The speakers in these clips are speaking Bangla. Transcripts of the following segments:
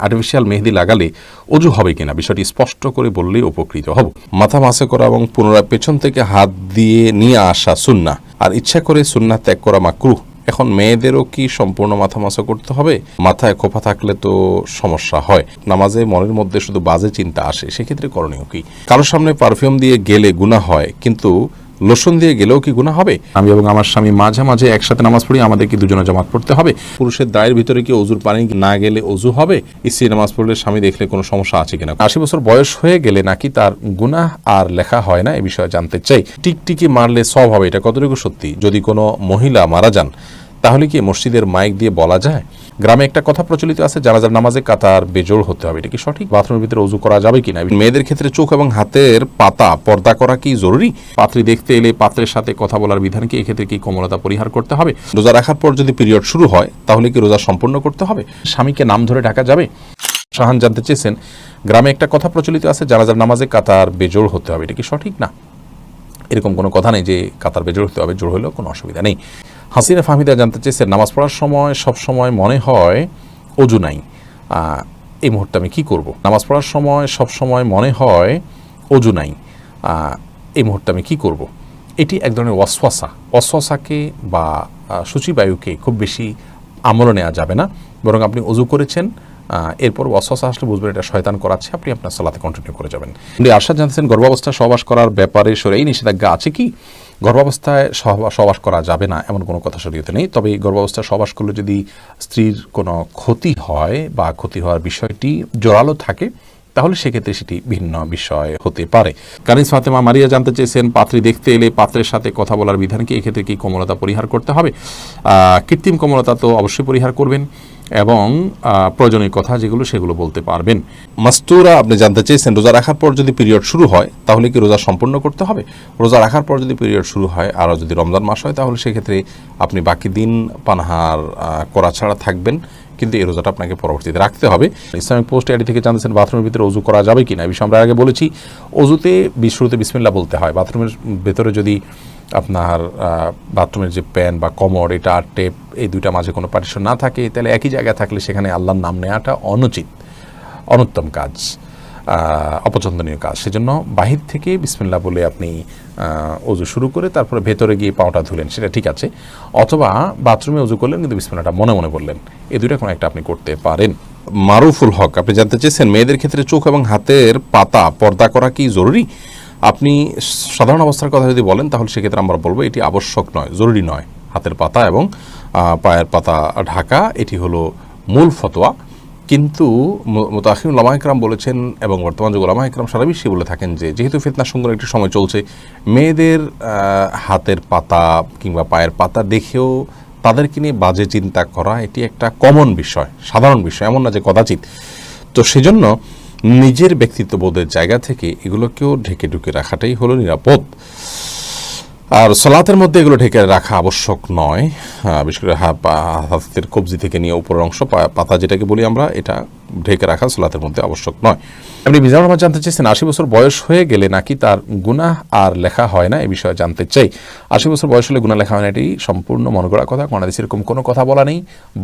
আর্টিফিশিয়াল মেহেদি লাগালে অজু হবে কিনা বিষয়টি স্পষ্ট করে বললেই উপকৃত হব। মাথা মাসে করা এবং পুনরায় পেছন থেকে হাত দিয়ে নিয়ে আসা সুন্নাহ আর ইচ্ছা করে সুন্নাহ ত্যাগ করা মাকরুহ। এখন মেয়েদেরও কি সম্পূর্ণ মাথা মাসা করতে হবে? মাথায় খোপা থাকলে তো সমস্যা হয়, নামাজে মনের মধ্যে শুধু বাজে চিন্তা আসে, সেক্ষেত্রে করণীয় কি? কারোর সামনে পারফিউম দিয়ে গেলে গুনাহ হয়, কিন্তু লোশন দিয়ে গেলেও কি গুনাহ হবে? আমি এবং আমার স্বামী মাঝে মাঝে একসাথে নামাজ পড়ি, আমাদের কি দুজনে জামাত পড়তে হবে? পুরুষের দায়ের ভিতরে কি অজুর পানি না গেলে অজু হবে? স্ত্রী নামাজ পড়লে স্বামী দেখলে কোনো সমস্যা আছে কিনা? 80 বছর বয়স হয়ে গেলে নাকি তার গুনাহ আর লেখা হয় না, এ বিষয়ে জানতে চাই। টিকটিকি মারলে সওয়াব হবে, এটা কতটুকু সত্যি? যদি কোনো মহিলা মারা যান তাহলে কি মসজিদের মাইক দিয়ে বলা যায়? গ্রামে একটা কথা প্রচলিত আছে, জানাজার নামাজে কাতার বেজোড় হতে হবে, এটা কি সঠিক? বাথরুমের ভিতরে ওযু করা যাবে কিনা? মেয়েদের ক্ষেত্রে চোখ এবং হাতের পাতা পর্দা করা কি জরুরি? পাত্রী দেখতে এলে পাত্রের সাথে কথা বলার বিধান কি? এক্ষেত্রে কি কোমলতা পরিহার করতে হবে? রোজা রাখার পর যদি পিরিয়ড শুরু হয় তাহলে কি রোজা সম্পূর্ণ করতে হবে? স্বামীকে নাম ধরে ডাকা যাবে? শাহান জানতে চেয়েছেন, গ্রামে একটা কথা প্রচলিত আছে, জানাজার নামাজে কাতার বেজোড় হতে হবে, এটা কি সঠিক? না, এরকম কোনো কথা নেই যে কাতার বেজোড় হতে হবে, জোড় হলেও কোনো অসুবিধা নেই। হাসিনা ফাহমিদা জানতে চেয়েছেন, নামাজ পড়ার সময় সব সময় মনে হয় অজু নাই, এই মুহূর্তে আমি কি করব? নামাজ পড়ার সময় সব সময় মনে হয় অজু নাই, এই মুহূর্তে আমি কি করব? এটি এক ধরনের ওয়াসওয়াসাকে বা সূচিবায়ুকে খুব বেশি আমলে নেওয়া যাবে না, বরং আপনি অজু করেছেন, এরপর ওয়াসওয়াসা আসলে বুঝবেন এটা শয়তান করাচ্ছে, আপনি আপনার সালাতে কন্টিনিউ করে যাবেন। আরশাদ জানতেছেন, গর্ভাবস্থায় সহবাস করার ব্যাপারে শরীয়তে নিষেধাজ্ঞা আছে কি? গর্ভাবস্থায় সহবাস করা যাবে না এমন কোনো কথা শরীয়তে নেই, তবে গর্ভাবস্থায় সহবাস করলে যদি স্ত্রীর কোনো ক্ষতি হয় বা ক্ষতি হওয়ার বিষয়টি জোরালো থাকে তাহলে সেক্ষেত্রে সেটি ভিন্ন বিষয় হতে পারে। কানিস ফাতেমা মারিয়া জানতে চেয়েছেন, পাত্রী দেখতে এলে পাত্রের সাথে কথা বলার বিধান কি? এক্ষেত্রে কি কোমলতা পরিহার করতে হবে? কৃত্রিম কোমলতা তো অবশ্যই পরিহার করবেন এবং প্রয়োজনীয় কথা যেগুলো সেগুলো বলতে পারবেন। মাস্তুরা আপনি জানতে চেয়েছেন, রোজা রাখার পর যদি পিরিয়ড শুরু হয় তাহলে কি রোজা সম্পূর্ণ করতে হবে? রোজা রাখার পর যদি পিরিয়ড শুরু হয় আর যদি রমজান মাস হয় তাহলে সেক্ষেত্রে আপনি বাকি দিন পানাহার করা ছাড়া থাকবেন, কিন্তু এই রোজাটা আপনাকে পরবর্তীতে রাখতে হবে। ইসলামিক পোস্ট আইডি থেকে জানতেছেন, বাথরুমের ভিতরে অজু করা যাবে কিনা? এই বিষয়ে আমরা আগে বলেছি, অজুতে শুরুতে বিসমিল্লাহ বলতে হয়। বাথরুমের ভেতরে যদি আপনার বাথরুমের যে প্যান বা কমোড এটা আর টেপ এই দুইটা মাঝে কোনো পার্টিশন না থাকে তাহলে একই জায়গায় থাকলে সেখানে আল্লাহর নাম নেওয়াটা অনুচিত, অনুত্তম কাজ, অপছন্দনীয় কাজ। সেজন্য বাহির থেকে বিসমিল্লাহ বলে আপনি অজু শুরু করে তারপরে ভেতরে গিয়ে পাওটা ধুলেন, সেটা ঠিক আছে। অথবা বাথরুমে অজু করলেন কিন্তু বিসমিল্লাহটা মনে মনে বললেন, এই দুইটা কোনো একটা আপনি করতে পারেন। মারুফুল হক আপনি জানতে চেয়েছেন, মেয়েদের ক্ষেত্রে চোখ এবং হাতের পাতা পর্দা করা কি জরুরি? আপনি সাধারণ অবস্থার কথা যদি বলেন তাহলে সেক্ষেত্রে আমরা বলবো এটি আবশ্যক নয়, জরুরি নয়। হাতের পাতা এবং পায়ের পাতা ঢাকা এটি হলো মূল ফতোয়া, কিন্তু মুতাআখির উলামা ইকরাম বলেছেন এবং বর্তমান যুগ উলামা ইকরাম সারা বিশ্বে বলে থাকেন যে যেহেতু ফিতনা সুন্দর একটি সময় চলছে, মেয়েদের হাতের পাতা কিংবা পায়ের পাতা দেখেও তাদেরকে নিয়ে বাজে চিন্তা করা এটি একটা কমন বিষয়, সাধারণ বিষয়, এমন না যে কদাচিৎ। তো সেজন্য নিজের ব্যক্তিত্ববোধের জায়গা থেকে এগুলোকেও ঢেকে ঢুকে রাখাটাই হলো নিরাপদ। আর সালাতের মধ্যে এগুলো ঢেকে রাখা আবশ্যক নয়, বিশেষ করে হাতের কবজি থেকে নিয়ে উপরের অংশ পাতা যেটাকে বলি আমরা, এটা ঢেকে রাখা সালাতের মধ্যে আবশ্যক নয়। আপনি মিজানুর রহমান জানতে চেয়েছেন, 80 বছর বয়স হয়ে গেলে নাকি তার গুনাহ আর লেখা হয় না, এই বিষয়ে জানতে চাই। 80 বছর বয়স হলে গুনাহ লেখা হয় না, এটি সম্পূর্ণ মনে করা কথা। কোন হাদিসে এরকম কোনো কথা বলা নেই,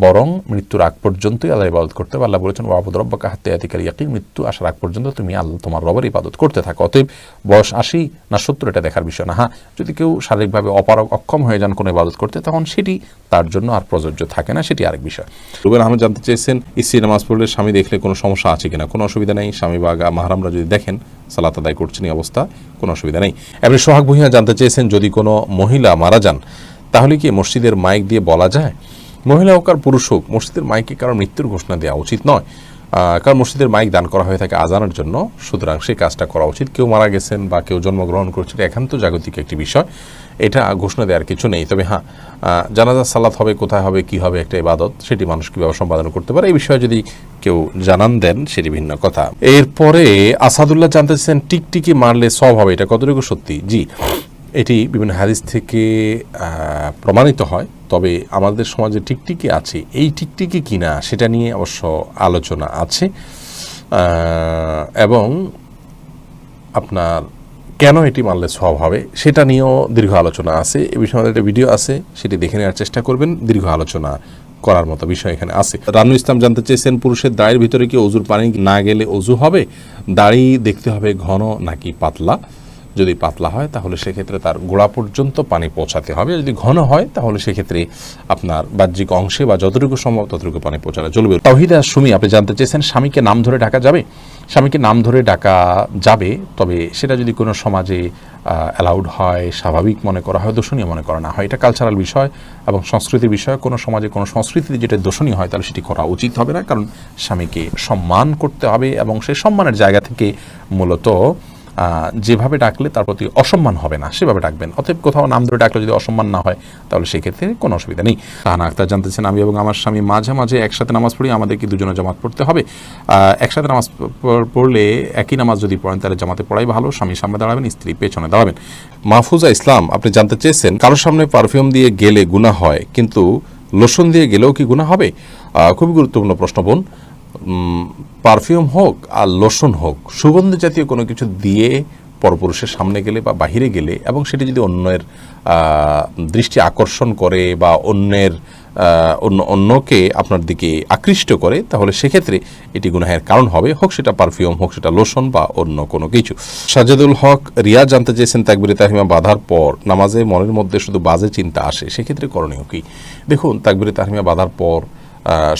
বরং মৃত্যুর আগ পর্যন্তই আল্লাহর ইবাদত করতে হবে। আল্লাহ বলেছেন, ওয়াবুদ রাব্বাকা হাত্তা ইয়াতিকাল ইয়াকিন, মৃত্যু আসার আগ পর্যন্ত তুমি আল্লাহ তোমার রবের ইবাদত করতে থাকো। অতএব বয়স 80 না 70 এটা দেখার বিষয় না। হ্যাঁ, যদি কেউ শারীরিকভাবে অক্ষম হয়ে যান কোনো ইবাদত করতে, তখন সেটি তার জন্য আর প্রযোজ্য থাকে না, সেটি আরেক বিষয়। রুবেন আহমেদ জানতে চেয়েছেন, স্ত্রী নামাজ পড়লে স্বামী দেখলে কোনো সমস্যা আছে কিনা? কোনো অসুবিধা নেই, স্বামী বা মাহরামরা যদি দেখেন সালাত আদায় করছেন এই অবস্থা, কোনো অসুবিধা নেই। এমনি সোহাগ ভূঁইয়া জানতে চেয়েছেন, যদি কোনো মহিলা মারা যান তাহলে কি মসজিদের মাইক দিয়ে বলা যায়? মহিলা হোক আর পুরুষ হোক, মসজিদের মাইকে কারণ মৃত্যুর ঘোষণা দেওয়া উচিত নয়, কারণ মসজিদের মাইক দান করা হয়ে থাকে আজানের জন্য, সুতরাং সেই কাজটা করা উচিত। কেউ মারা গেছেন বা কেউ জন্মগ্রহণ করছেন, একান্ত জাগতিক একটি বিষয়, এটা ঘোষণা দেওয়ার কিছু নেই। তবে হ্যাঁ, জানাজার সালাত হবে, কোথায় হবে, কি হবে, একটা ইবাদত, সেটি মানুষ কীভাবে সম্পাদন করতে পারে এই বিষয়ে যদি কেউ জানান দেন সেটি ভিন্ন কথা। এরপরে আসাদুল্লাহ জানতে চাচ্ছেন, টিকটিকি মারলে সওয়াব হবে, এটা কতটুকু সত্যি? জি, এটি বিভিন্ন হাদিস থেকে প্রমাণিত হয়, তবে আমাদের সমাজে টিকটিকি আছে, এই টিকটিকি কিনা সেটা নিয়ে অবশ্য আলোচনা আছে, এবং আপনার কেন এটি মারলে সওয়াব হবে সেটা নিয়েও দীর্ঘ আলোচনা আছে। এ বিষয়ে আমাদের একটা ভিডিও আছে, সেটি দেখে নেওয়ার চেষ্টা করবেন, দীর্ঘ আলোচনা করার মতো বিষয় এখানে আছে। রানু ইসলাম জানতে চেয়েছেন, পুরুষের দাড়ির ভিতরে কি অজুর পানি না গেলে অজু হবে? দাড়ি দেখতে হবে ঘন নাকি পাতলা। যদি পাতলা হয় তাহলে সেক্ষেত্রে তার গোড়া পর্যন্ত পানি পৌঁছাতে হবে। যদি ঘন হয় তাহলে সেক্ষেত্রে আপনার বাহ্যিক অংশে বা যতটুকু সম্ভব ততটুকু পানি পৌঁছানো চলবে। তাওহিদা সুমি আপনি জানতে চেয়েছেন, স্বামীকে নাম ধরে ডাকা যাবে? স্বামীকে নাম ধরে ডাকা যাবে, তবে সেটা যদি কোনো সমাজে অ্যালাউড হয়, স্বাভাবিক মনে করা হয়, দোষণীয় মনে করা না হয়। এটা কালচারাল বিষয় এবং সংস্কৃতির বিষয়। কোনো সমাজে কোনো সংস্কৃতিতে যেটা দোষণীয় হয় তাহলে সেটি করা উচিত হবে না, কারণ স্বামীকে সম্মান করতে হবে এবং সেই সম্মানের জায়গা থেকে মূলত যেভাবে ডাকলে তার প্রতি অসম্মান হবে না সেভাবে ডাকবেন। অতএব কোথাও নাম ধরে ডাকলে যদি অসম্মান না হয় তাহলে সেক্ষেত্রে কোনো অসুবিধা নেই। তাহানা আক্তার জানতেছেন, আমি এবং আমার স্বামী মাঝে মাঝে একসাথে নামাজ পড়ি, আমাদের কি দুজনে জামাত পড়তে হবে? একসাথে নামাজ পড়লে একই নামাজ যদি পড়েন তাহলে জামাতে পড়াই ভালো। স্বামী সামনে দাঁড়াবেন, স্ত্রী পেছনে দাঁড়াবেন। মাহফুজা ইসলাম আপনি জানতে চেয়েছেন, কারোর সামনে পারফিউম দিয়ে গেলে গুনাহ হয়, কিন্তু লোশন দিয়ে গেলেও কি গুনাহ হবে? খুবই গুরুত্বপূর্ণ প্রশ্ন বোন। পারফিউম হোক আর লোশন হোক, সুগন্ধি জাতীয় কোনো কিছু দিয়ে পরপুরুষের সামনে গেলে বা বাহিরে গেলে, এবং সেটি যদি অন্যের দৃষ্টি আকর্ষণ করে বা অন্যকে আপনার দিকে আকৃষ্ট করে, তাহলে সেক্ষেত্রে এটি গুনাহের কারণ হবে, হোক সেটা পারফিউম, হোক সেটা লোশন বা অন্য কোনো কিছু। সাজেদুল হক রিয়া জানতে চেয়েছেন, তাকবীরে তাহরিমা বাঁধার পর নামাজে মনের মধ্যে শুধু বাজে চিন্তা আসে, সেক্ষেত্রে করণীয় কি? দেখুন, তাকবীরে তাহরিমা বাঁধার পর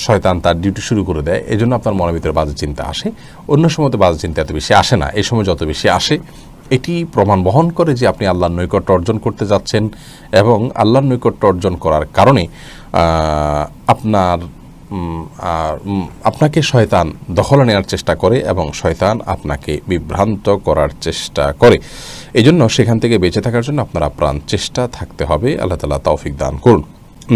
শয়তান তার ডিউটি শুরু করে দেয়, এই জন্য আপনার মনের ভিতরে বাজে চিন্তা আসে। অন্য সময় তো বাজে চিন্তা এত বেশি আসে না, এই সময় যত বেশি আসে এটি প্রমাণ বহন করে যে আপনি আল্লাহর নৈকট্য অর্জন করতে যাচ্ছেন, এবং আল্লাহর নৈকট্য অর্জন করার কারণে আপনাকে শয়তান দখলে নেওয়ার চেষ্টা করে এবং শয়তান আপনাকে বিভ্রান্ত করার চেষ্টা করে। এই জন্য সেখান থেকে বেঁচে থাকার জন্য আপনার আপ্রাণ চেষ্টা থাকতে হবে। আল্লাহ তাআলা তৌফিক দান করুন।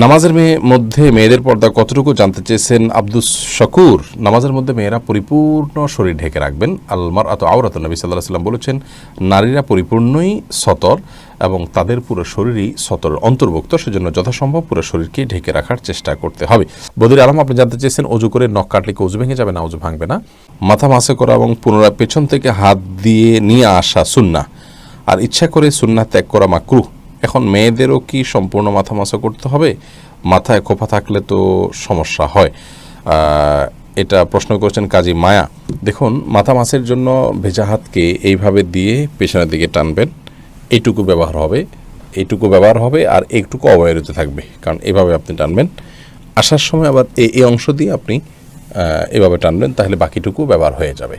নামাজের মধ্যে মেয়েদের পর্দা কতটুকু জানতে চেয়েছেন আব্দুস শকুর। নামাজের মধ্যে মেয়েরা পরিপূর্ণ শরীর ঢেকে রাখবেন। আলমার আত আওরাতুন, নবী সাল্লাল্লাহু আলাইহি ওয়াসাল্লাম বলেছেন, নারীরা পরিপূর্ণই সতর এবং তাদের পুরো শরীরই সতরের অন্তর্ভুক্ত, সেজন্য যথাসম্ভব পুরো শরীরকে ঢেকে রাখার চেষ্টা করতে হবে। বদির আলম আপনি জানতে চেয়েছেন, অজু করে নখ কাটলে কি অজু ভেঙে যাবে? না, অজু ভাঙবে না। মাথা মাসে করা এবং পুনরায় পেছন থেকে হাত দিয়ে নিয়ে আসা সুন্নাহ, আর ইচ্ছা করে সুন্নাহ ত্যাগ করা মাকরুহ। এখন মেয়েদেরও কি সম্পূর্ণ মাথা মাসা করতে হবে? মাথায় খোপা থাকলে তো সমস্যা হয়। এটা প্রশ্ন করেছেন কাজী মায়া। দেখুন, মাথা মাসের জন্য ভেজা হাতকে এইভাবে দিয়ে পেছনের দিকে টানবেন, এইটুকু ব্যবহার হবে আর এইটুকু অবহেলিত থাকবে, কারণ এভাবে আপনি টানবেন। আসার সময় আবার এই অংশ দিয়ে আপনি এভাবে টানবেন, তাহলে বাকিটুকু ব্যবহার হয়ে যাবে।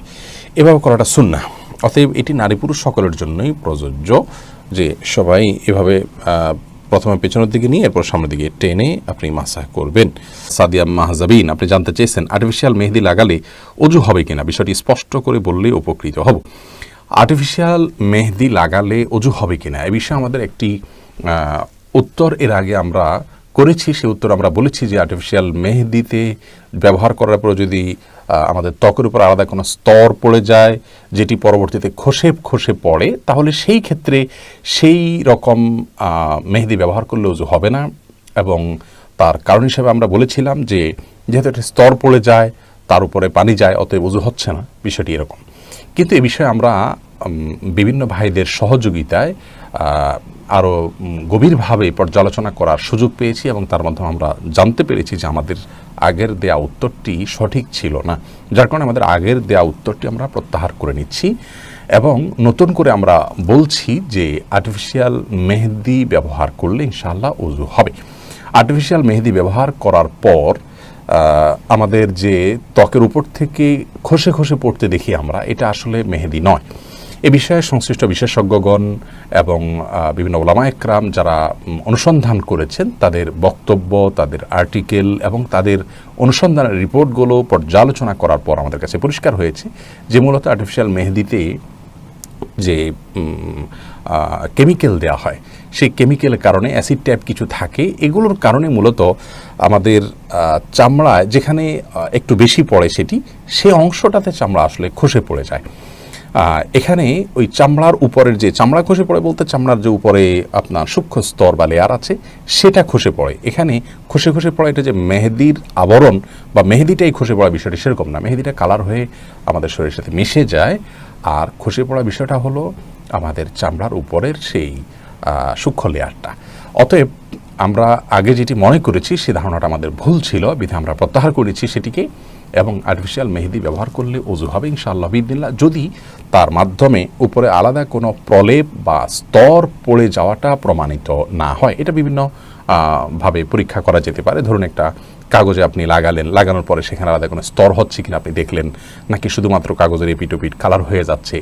এভাবে করাটা সুন্নাহ। অতএব এটি নারী পুরুষ সকলের জন্যই প্রযোজ্য, যে সবাই এভাবে প্রথমে পেছনের দিকে নিয়ে এরপর সামনের দিকে টেনে আপনি মাসাহ করবেন। সাদিয়া মাহজাবিন আপনি জানতে চেয়েছেন, আর্টিফিশিয়াল মেহেদি লাগালে অজু হবে কিনা? বিষয়টি স্পষ্ট করে বললে উপকৃত হব। আর্টিফিশিয়াল মেহেদি লাগালে অজু হবে কিনা এ বিষয়ে আমাদের একটি উত্তর এর আগে আমরা করেছি। সেই উত্তর আমরা বলেছি যে আর্টিফিশিয়াল মেহেদিতে ব্যবহার করার পর যদি আমাদের ত্বকের উপর আলাদা কোনো স্তর পড়ে যায়, যেটি পরবর্তীতে খসে পড়ে, তাহলে সেই ক্ষেত্রে সেই রকম মেহেদি ব্যবহার করলে অজু হবে না। এবং তার কারণ হিসেবে আমরা বলেছিলাম যে যেহেতু একটা স্তর পড়ে যায়, তার উপরে পানি যায়, অতএব অজু হচ্ছে না, বিষয়টি এরকম। কিন্তু এ বিষয়ে আমরা বিভিন্ন ভাইদের সহযোগিতায় আরও গভীরভাবে পর্যালোচনা করার সুযোগ পেয়েছি, এবং তার মাধ্যমে আমরা জানতে পেরেছি যে আমাদের আগের দেয়া উত্তরটি সঠিক ছিল না, যার কারণে আমাদের আগের দেয়া উত্তরটি আমরা প্রত্যাহার করে নিচ্ছি এবং নতুন করে আমরা বলছি যে আর্টিফিশিয়াল মেহেদি ব্যবহার করলে ইনশাআল্লাহ ওযু হবে। আর্টিফিশিয়াল মেহেদি ব্যবহার করার পর আমাদের যে ত্বকের উপর থেকে খসে পড়তে দেখি আমরা, এটা আসলে মেহেদি নয়। এ বিষয়ে সংশ্লিষ্ট বিশেষজ্ঞগণ এবং বিভিন্ন ওলামা একরাম যারা অনুসন্ধান করেছেন, তাদের বক্তব্য, তাদের আর্টিকেল এবং তাদের অনুসন্ধানের রিপোর্টগুলো পর্যালোচনা করার পর আমাদের কাছে পরিষ্কার হয়েছে যে মূলত আর্টিফিশিয়াল মেহেদিতে যে কেমিক্যাল দেওয়া হয়, সেই কেমিক্যালের কারণে অ্যাসিড টাইপ কিছু থাকে, এগুলোর কারণে মূলত আমাদের চামড়ায় যেখানে একটু বেশি পড়ে সেই অংশটাতে চামড়া আসলে খসে পড়ে যায়। এখানে ওই চামড়ার উপরের যে চামড়া খসে পড়ে বলতে চামড়ার যে উপরে আপনার সূক্ষ্ম স্তর বা লেয়ার আছে সেটা খসে পড়ে। এখানে খসে পড়ে এটা যে মেহেদির আবরণ বা মেহেদিটাই খসে পড়া বিষয়টি সেরকম না। মেহেদিটা কালার হয়ে আমাদের শরীরের সাথে মিশে যায়, আর খসে পড়া বিষয়টা হলো আমাদের চামড়ার উপরের সেই সূক্ষ্ম লেয়ারটা। অতএব আমরা আগে যেটি মনে করেছি সে ধারণাটা আমাদের ভুল ছিল, বিধে আমরা প্রত্যাহার করেছি সেটিকে, এবং আর্টিফিশিয়াল মেহেদি ব্যবহার করলে ওযু হবে ইনশাআল্লাহ বিদিনিল্লাহ, যদি তার মাধ্যমে উপরে আলাদা কোনো প্রলেপ বা স্তর পড়ে যাওয়াটা প্রমাণিত না হয়। এটা বিভিন্ন ভাবে পরীক্ষা করা যেতে পারে। ধরুন একটা কাগজে আপনি লাগালেন, লাগানোর পরে সেখানে আলাদা কোনো স্তর হচ্ছে কিনা আপনি দেখলেন, নাকি শুধুমাত্র কাগজের এপিঠ ওপিঠ কালার হয়ে যাচ্ছে,